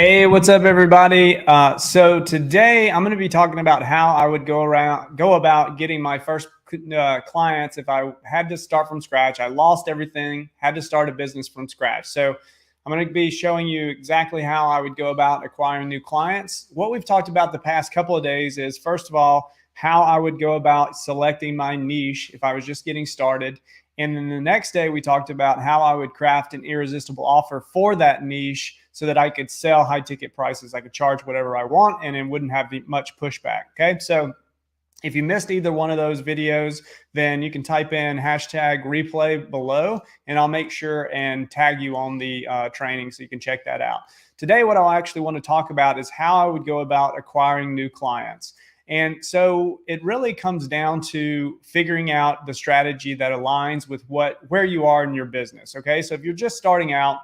Hey, what's up, everybody? So today I'm going to be talking about how I would go about getting my first clients if I had to start from scratch. I lost everything, had to start a business from scratch. So I'm going to be showing you exactly how I would go about acquiring new clients. What we've talked about the past couple of days is, first of all, how I would go about selecting my niche if I was just getting started. And then the next day, we talked about how I would craft an irresistible offer for that niche so that I could sell high ticket prices. I could charge whatever I want and it wouldn't have much pushback. Okay. So if you missed either one of those videos, then you can type in hashtag replay below and I'll make sure and tag you on the training so you can check that out. Today, what I'll actually want to talk about is how I would go about acquiring new clients. And so it really comes down to figuring out the strategy that aligns with where you are in your business. Okay. So if you're just starting out,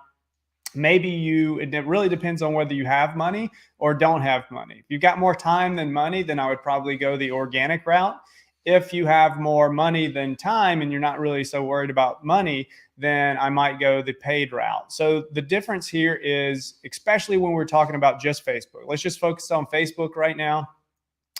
it really depends on whether you have money or don't have money. If you've got more time than money, then I would probably go the organic route. If you have more money than time and you're not really so worried about money, then I might go the paid route. So the difference here is, especially when we're talking about just Facebook, let's just focus on Facebook right now.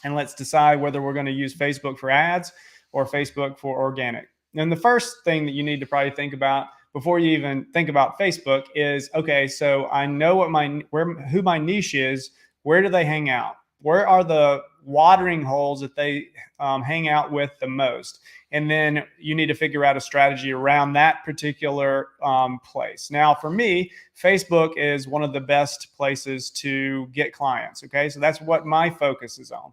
And let's decide whether we're going to use Facebook for ads or Facebook for organic. And the first thing that you need to probably think about before you even think about Facebook is, okay, so I know who my niche is. Where do they hang out? Where are the watering holes that they hang out with the most? And then you need to figure out a strategy around that particular place. Now, for me, Facebook is one of the best places to get clients. Okay, so that's what my focus is on.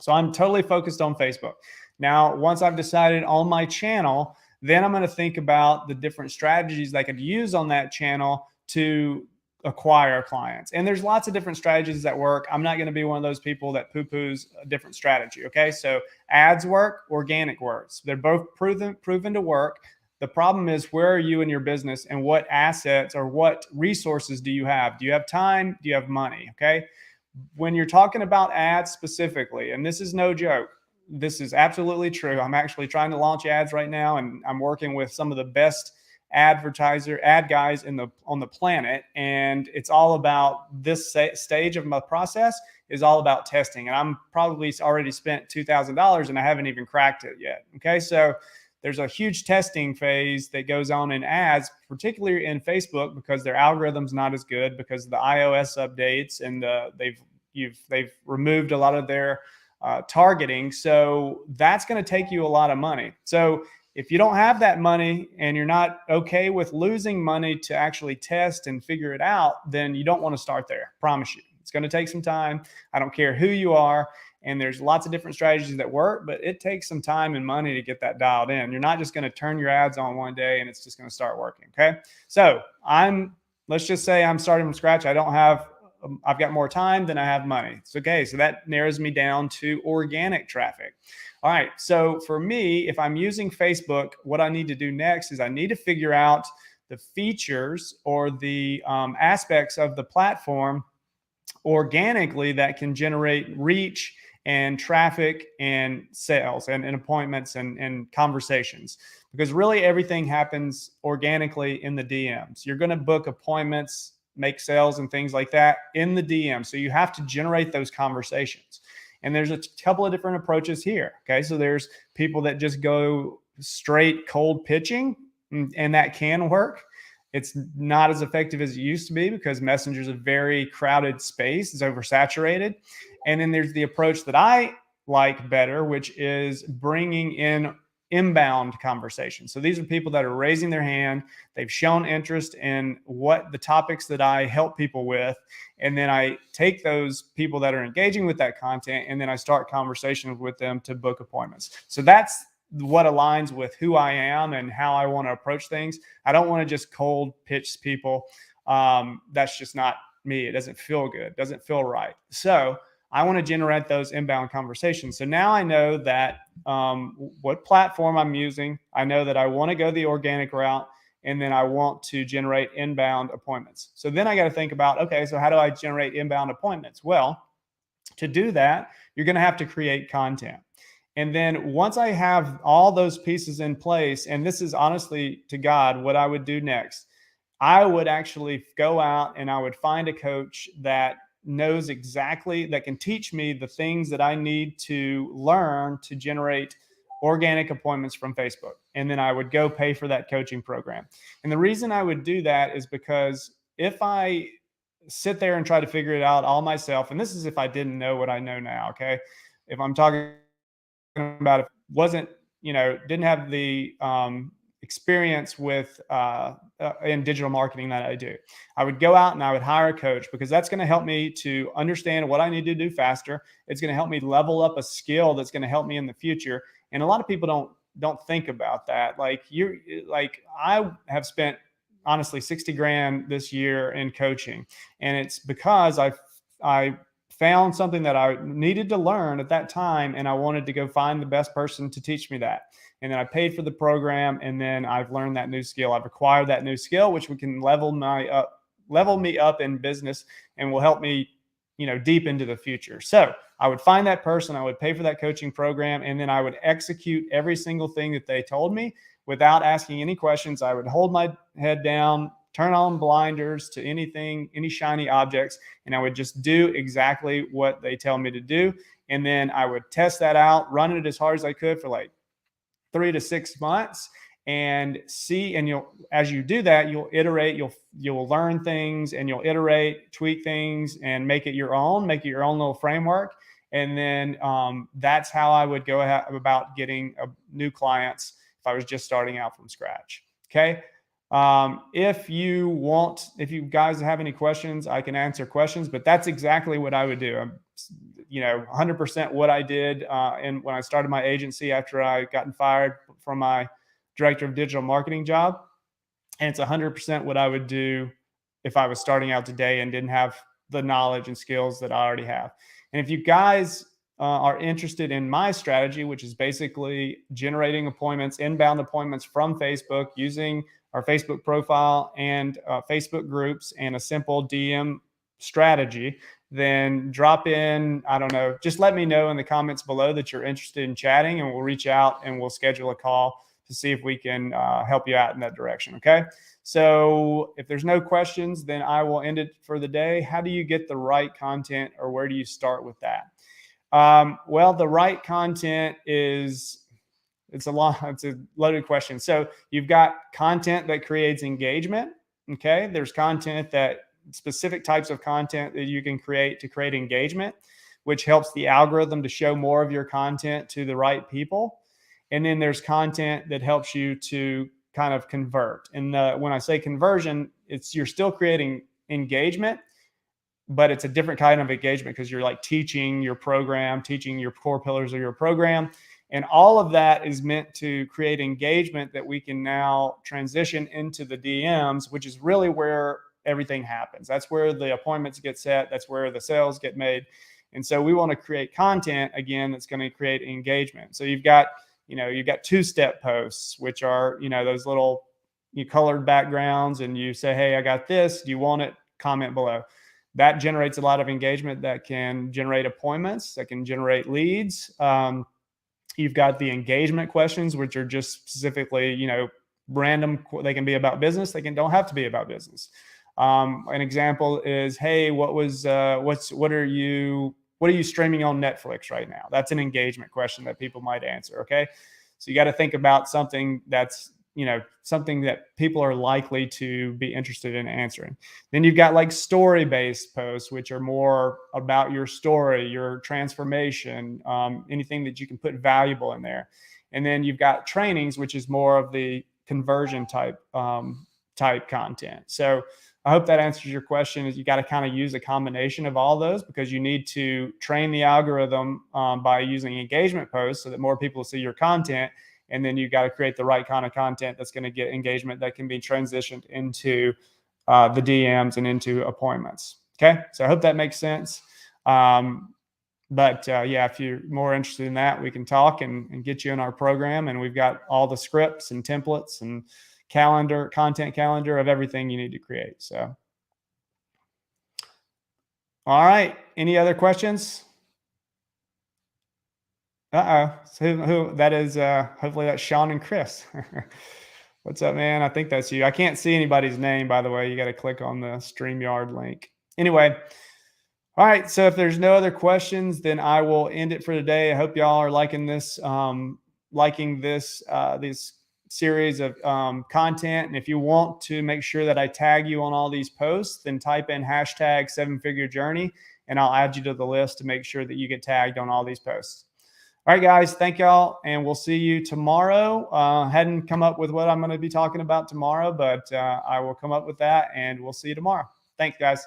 So I'm totally focused on Facebook. Now, once I've decided on my channel, then I'm going to think about the different strategies I could use on that channel to acquire clients. And there's lots of different strategies that work. I'm not going to be one of those people that poo-poos a different strategy. Okay, so ads work, organic works. They're both proven to work. The problem is, where are you in your business and what assets or what resources do you have? Do you have time? Do you have money? Okay. When you're talking about ads specifically, and this is no joke, this is absolutely true. I'm actually trying to launch ads right now, and I'm working with some of the best ad guys on the planet. And it's all about this stage of my process is all about testing. And I'm probably already spent $2,000 and I haven't even cracked it yet. Okay. So there's a huge testing phase that goes on in ads, particularly in Facebook, because their algorithm's not as good because of the iOS updates, and they've removed a lot of their targeting. So that's going to take you a lot of money. So if you don't have that money and you're not okay with losing money to actually test and figure it out, then you don't want to start there. Promise you. It's going to take some time. I don't care who you are. And there's lots of different strategies that work, but it takes some time and money to get that dialed in. You're not just going to turn your ads on one day and it's just going to start working. Okay. So let's just say I'm starting from scratch. I've got more time than I have money. It's okay. So that narrows me down to organic traffic. All right. So for me, if I'm using Facebook, what I need to do next is I need to figure out the features or the aspects of the platform organically that can generate reach and traffic and sales and appointments and conversations, because really everything happens organically in the DMs. You're going to book appointments, make sales and things like that in the DM. So you have to generate those conversations. And there's a couple of different approaches here. Okay. So there's people that just go straight cold pitching, and that can work. It's not as effective as it used to be because Messenger is a very crowded space. It's oversaturated. And then there's the approach that I like better, which is bringing in inbound conversations. So these are people that are raising their hand. They've shown interest in what the topics that I help people with. And then I take those people that are engaging with that content, and then I start conversations with them to book appointments. So that's what aligns with who I am and how I want to approach things. I don't want to just cold pitch people. That's just not me. It doesn't feel good. It doesn't feel right. So I want to generate those inbound conversations. So now I know that what platform I'm using. I know that I want to go the organic route, and then I want to generate inbound appointments. So then I got to think about, okay, so how do I generate inbound appointments? Well, to do that, you're going to have to create content. And then once I have all those pieces in place, and this is honestly to God what I would do next, I would actually go out and I would find a coach that knows exactly, that can teach me the things that I need to learn to generate organic appointments from Facebook. And then I would go pay for that coaching program. And the reason I would do that is because if I sit there and try to figure it out all myself, and this is if I didn't know what I know now, okay? If I'm talking about, if wasn't, didn't have the experience with in digital marketing that I do, I would go out and I would hire a coach, because that's going to help me to understand what I need to do faster. It's going to help me level up a skill that's going to help me in the future. And a lot of people don't think about that. Like I have spent honestly 60 grand this year in coaching, and it's because I found something that I needed to learn at that time, and I wanted to go find the best person to teach me that. And then I paid for the program, and then I've learned that new skill. I've acquired that new skill, which we can level me up in business, and will help me, deep into the future. So I would find that person, I would pay for that coaching program, and then I would execute every single thing that they told me without asking any questions. I would hold my head down, turn on blinders to anything, any shiny objects, and I would just do exactly what they tell me to do. And then I would test that out, run it as hard as I could for like 3 to 6 months, and see. And as you do that, you'll iterate, you'll learn things, and you'll iterate, tweak things, and make it your own little framework. And then that's how I would go about getting new clients if I was just starting out from scratch. Okay. If you guys have any questions, I can answer questions, but that's exactly what I would do. 100% what I did. And when I started my agency after I gotten fired from my director of digital marketing job, and it's 100% what I would do if I was starting out today and didn't have the knowledge and skills that I already have. And if you guys are interested in my strategy, which is basically generating appointments, inbound appointments from Facebook using our Facebook profile and Facebook groups and a simple DM strategy, then drop in, I don't know, just let me know in the comments below that you're interested in chatting, and we'll reach out and we'll schedule a call to see if we can help you out in that direction. Okay. So if there's no questions, then I will end it for the day. How do you get the right content, or where do you start with that? Well, the right content it's a loaded question. So you've got content that creates engagement. Okay. There's specific types of content that you can create to create engagement, which helps the algorithm to show more of your content to the right people. And then there's content that helps you to kind of convert. And when I say conversion, you're still creating engagement, but it's a different kind of engagement, because you're like teaching your core pillars of your program. And all of that is meant to create engagement that we can now transition into the DMs, which is really where everything happens. That's where the appointments get set. That's where the sales get made. And so we want to create content, again, that's going to create engagement. So you've got two-step posts, which are, those little colored backgrounds, and you say, hey, I got this. Do you want it? Comment below. That generates a lot of engagement that can generate appointments, that can generate leads. You've got the engagement questions, which are just specifically, random. They can be about business. They don't have to be about business. An example is, hey, what are you streaming on Netflix right now? That's an engagement question that people might answer. Okay. So you got to think about something that's, something that people are likely to be interested in answering. Then you've got like story-based posts, which are more about your story, your transformation, anything that you can put valuable in there. And then you've got trainings, which is more of the conversion type content. So I hope that answers your question. Is you got to kind of use a combination of all those, because you need to train the algorithm by using engagement posts so that more people see your content. And then you got to create the right kind of content that's going to get engagement that can be transitioned into the DMs and into appointments. Okay. So I hope that makes sense. But if you're more interested in that, we can talk and get you in our program. And we've got all the scripts and templates and content calendar of everything you need to create. So, all right. Any other questions? So who that is, hopefully that's Sean and Chris. What's up, man? I think that's you. I can't see anybody's name, by the way. You got to click on the StreamYard link. Anyway, all right. So if there's no other questions, then I will end it for today. I hope y'all are liking this, this series of content. And if you want to make sure that I tag you on all these posts, then type in hashtag 7-figure journey, and I'll add you to the list to make sure that you get tagged on all these posts. All right, guys, thank y'all, and we'll see you tomorrow. Hadn't come up with what I'm going to be talking about tomorrow, but I will come up with that, and we'll see you tomorrow. Thanks, guys.